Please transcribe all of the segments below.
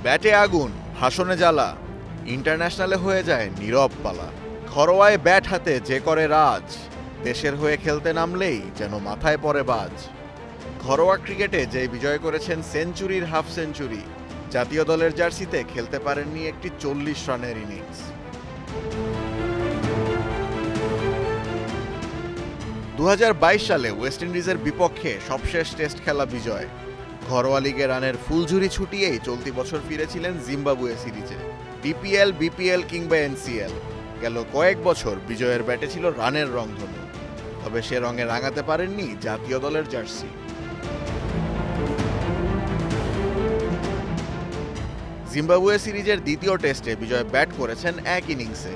ব্যাটে আগুন, ভাষণে জ্বালা, ইন্টারন্যাশনালে হয়ে যায় নীরব পালা। ঘরোয়ায় ব্যাট হাতে যে করে রাজ, দেশের হয়ে খেলতে নামলেই যেন মাথায় পড়ে বাজ। ঘরোয়া ক্রিকেটে যে বিজয় করেছেন সেঞ্চুরির হাফ সেঞ্চুরি, জাতীয় দলের জার্সিতে খেলতে পারেননি একটি 40 রানের ইনিংস। 2022 সালে ওয়েস্ট ইন্ডিজের বিপক্ষে সবশেষ টেস্ট খেলা বিজয়। ঘরোয়া লিগে রানের ফুলঝুরি ছুটিয়েই চলতি বছর ফিরেছিলেন জিম্বাবুয়ে সিরিজে। ডিপিএল, বিপিএল কিংবা এনসিএল, গেল কয়েক বছর বিজয়ের ব্যাটে ছিল রানের রংধনু, তবে সে রঙে রাঙাতে পারেননি জাতীয় দলের জার্সি। জিম্বাবুয়ে সিরিজের দ্বিতীয় টেস্টে বিজয় ব্যাট করেছেন এক ইনিংসে,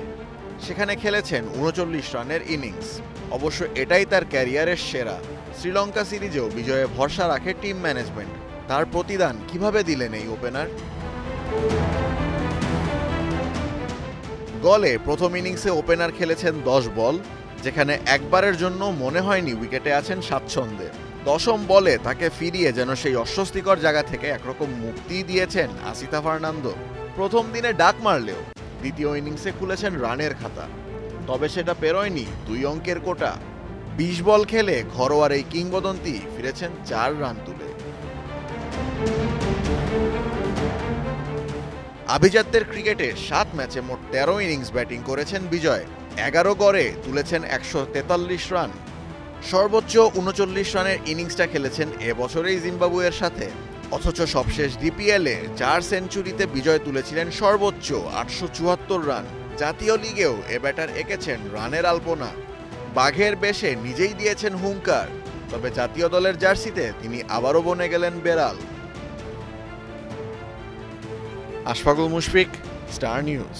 সেখানে খেলেছেন 39 রানের ইনিংস। অবশ্য এটাই তার ক্যারিয়ারের সেরা। শ্রীলঙ্কা সিরিজেও বিজয়ে ভরসা রাখে টিম ম্যানেজমেন্ট। তার প্রতিদান কিভাবে দিলেন এই ওপেনার? গলে প্রথম ইনিংসে ওপেনার খেলেছেন 10 বল, যেখানে একবারের জন্য মনে হয়নি উইকেটে আছেন স্বাচ্ছন্দ্যে। 10ম বলে তাকে ফিরিয়ে যেন সেই অস্বস্তিকর জায়গা থেকে একরকম মুক্তি দিয়েছেন আসিতা ফার্নান্দো। প্রথম দিনে ডাক মারলেও দ্বিতীয় ইনিংসে খুলেছেন রানের খাতা, তবে সেটা পেরোয়নি 2 অঙ্কের কোটা। 20 বল খেলে ঘরোয়ার এই কিংবদন্তি ফিরেছেন 4 রান তুলে। আভিজাত্যের ক্রিকেটে 7 ম্যাচে মোট 13 ইনিংস ব্যাটিং করেছেন বিজয়। 11 গড়ে তুলেছেন 143 রান। সর্বোচ্চ 39 রানের ইনিংসটা খেলেছেন এবছরেই জিম্বাবুয়ের সাথে। অথচ সবশেষ ডিপিএলে 4 সেঞ্চুরিতে বিজয় তুলেছিলেন সর্বোচ্চ 874 রান। জাতীয় লিগেও এ ব্যাটার এঁকেছেন রানের আলপনা। বাঘের বেশে নিজেই দিয়েছেন হুঙ্কার, তবে জাতীয় দলের জার্সিতে তিনি আবারও বনে গেলেন বেড়াল। Ashfaqul Mushfiq, star news.